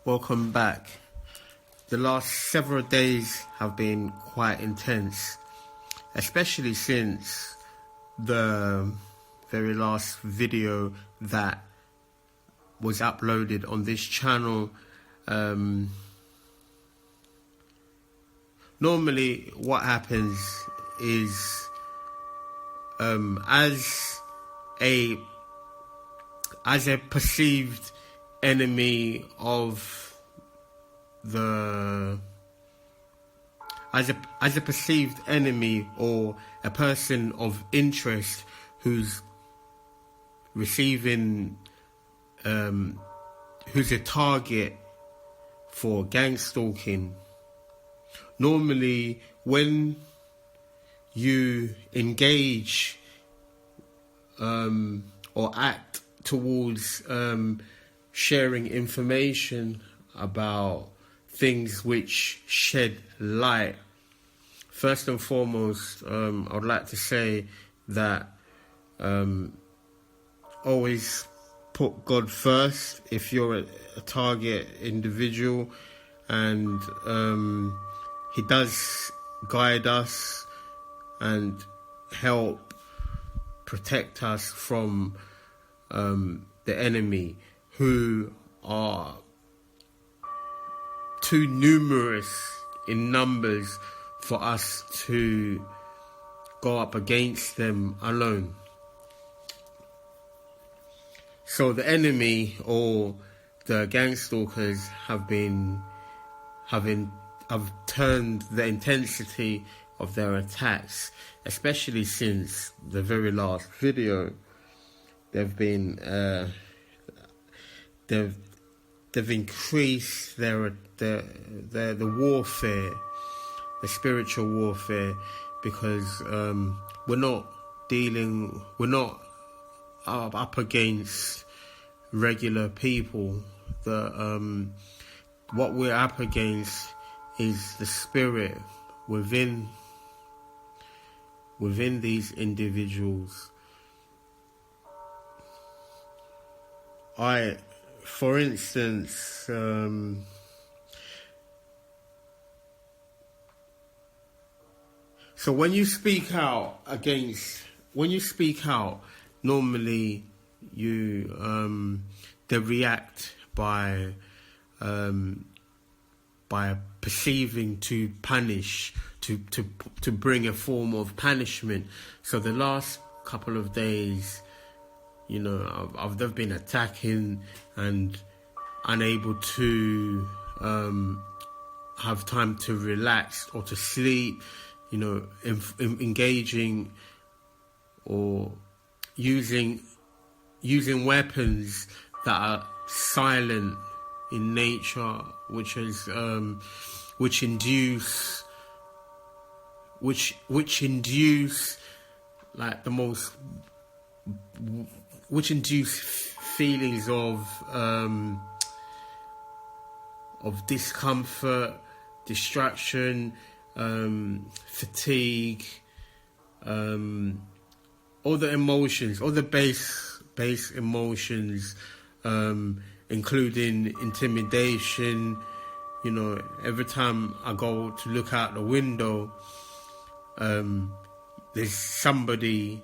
Welcome back. The last several days have been quite intense, especially since the very last video that was uploaded on this channel. Normally what happens is as a perceived enemy of as a perceived enemy or a person of interest who's receiving who's a target for gang stalking. Normally when you engage or act towards sharing information about things which shed light, first and foremost, I would like to say that always put God first if you're a target individual, and He does guide us and help protect us from the enemy, who are too numerous in numbers for us to go up against them alone. So the enemy or the gang stalkers have turned the intensity of their attacks, especially since the very last video. They've increased the warfare, the spiritual warfare, because we're not up against regular people. What we're up against is the spirit within these individuals. For instance, so when you speak out, normally they react by perceiving to punish, to bring a form of punishment. So the last couple of days, they've been attacking and unable to have time to relax or to sleep, engaging or using weapons that are silent in nature, which induce like the most, which induce feelings of discomfort, distraction, fatigue, all the emotions, all the base emotions, including intimidation. Every time I go to look out the window, there's somebody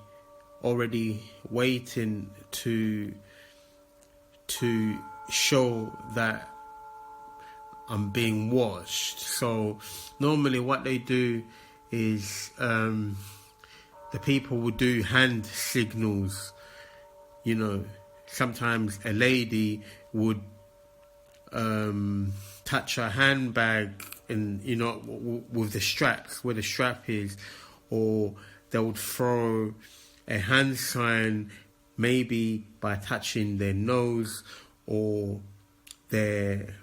already waiting to show that I'm being watched. So normally what they do is the people will do hand signals. Sometimes a lady would touch her handbag and with the straps, where the strap is, or they would throw a hand sign, maybe by touching their nose or their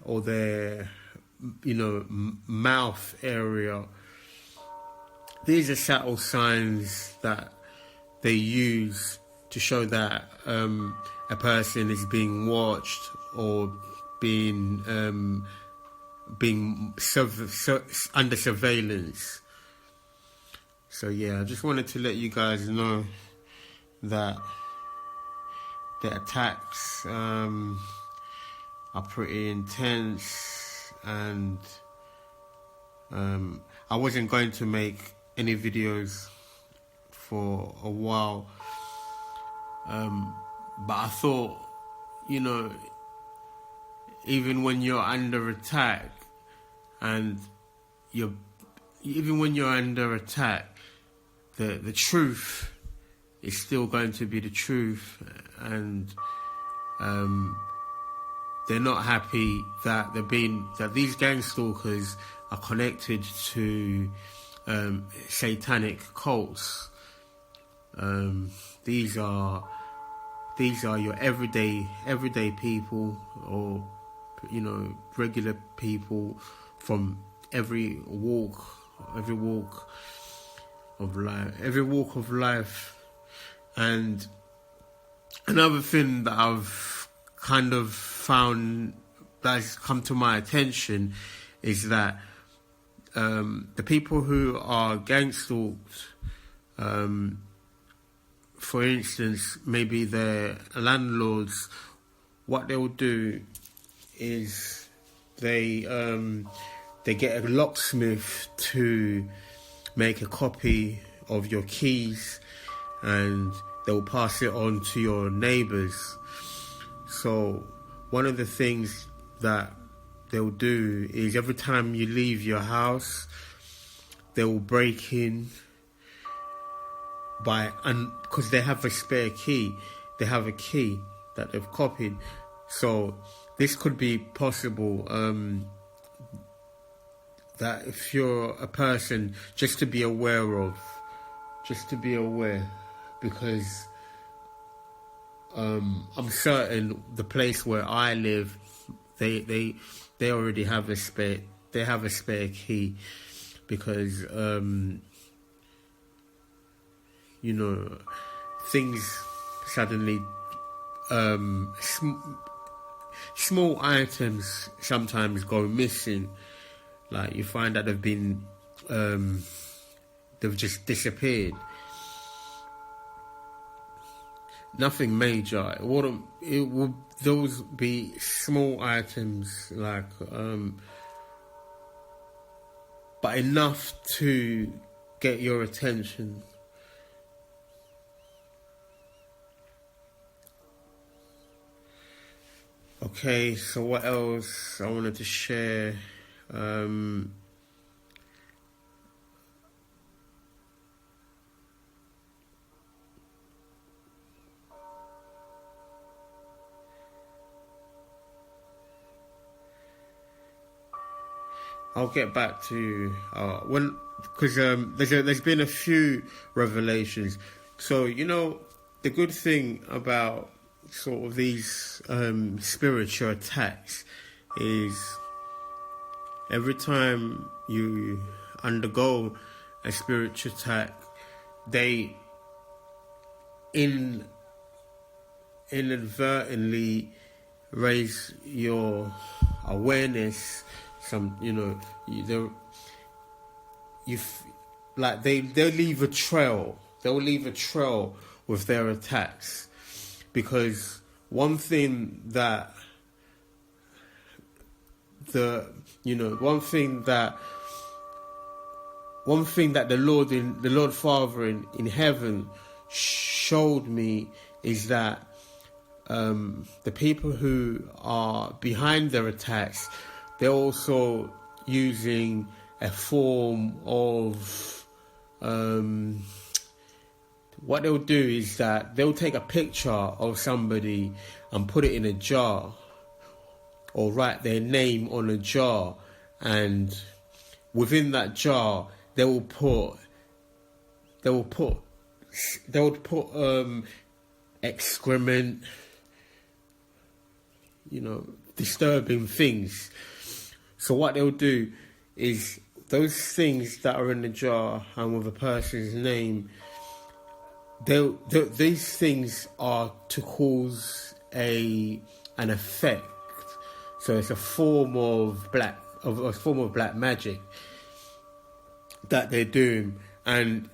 mouth area. These are subtle signs that they use to show that a person is being watched or being under surveillance. So yeah, I just wanted to let you guys know that the attacks are pretty intense, and I wasn't going to make any videos for a while, but I thought, you know, even when you're under attack, and even when you're under attack, the truth is still going to be the truth, and they're not happy that these gang stalkers are connected to satanic cults. These are your everyday people, or regular people from every walk of life. And another thing that I've kind of found that has come to my attention is that the people who are gang stalked, for instance, maybe their landlords, what they'll do is they get a locksmith to make a copy of your keys, and they'll pass it on to your neighbours. So one of the things that they'll do is every time you leave your house, they will break in because they have a spare key. They have a key that they've copied. So this could be possible, that if you're a person, just to be aware, because I'm certain the place where I live, they already have a spare key, because things suddenly, small items sometimes go missing. Like you find that they've just disappeared. Nothing major. Those be small items, like but enough to get your attention. Okay, so what else I wanted to share? I'll get back to because there's been a few revelations. So the good thing about sort of these spiritual attacks is every time you undergo a spiritual attack, they inadvertently raise your awareness. They'll leave a trail. They'll leave a trail with their attacks, because one thing that the Lord Father in heaven showed me is that the people who are behind their attacks, they're also using a form of what they'll do is that they'll take a picture of somebody and put it in a jar, or write their name on a jar, and within that jar they will put excrement, disturbing things. So what they'll do is those things that are in the jar and with a person's name, these things are to cause an effect. So it's a form of black magic that they're doing, and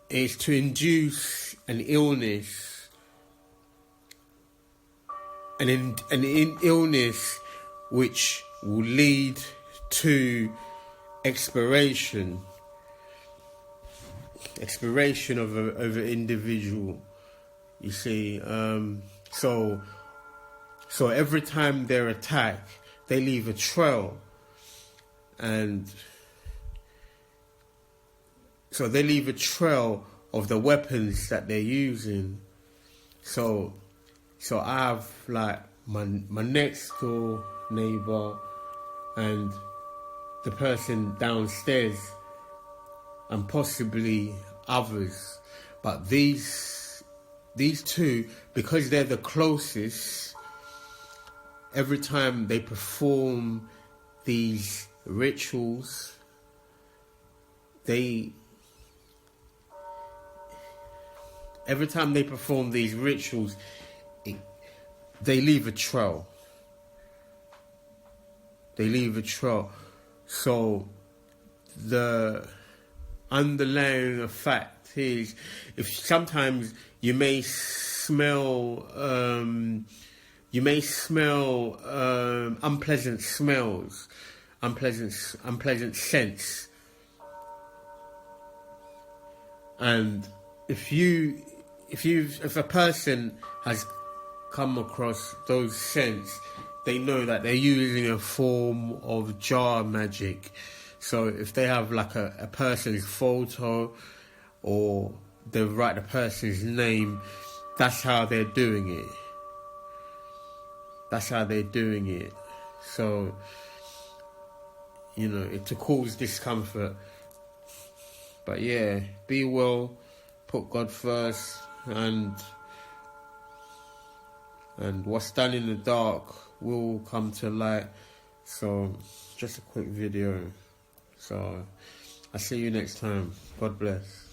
it's to induce an illness, an illness which will lead to expiration of an individual. You see, so every time they're attacked, they leave a trail, and so they leave a trail of the weapons that they're using. So I have like my next door neighbor and the person downstairs and possibly others, but these two, because they're the closest, every time they perform these rituals, they leave a trail. So the underlying fact is, if sometimes you may smell unpleasant smells, unpleasant scents, and if a person has come across those scents, they know that they're using a form of jar magic. So if they have like a person's photo, or they write the person's name, that's how they're doing it. So, you know, to cause discomfort. But yeah, be well, put God first, and what's done in the dark will come to light. So, just a quick video. So, I'll see you next time. God bless.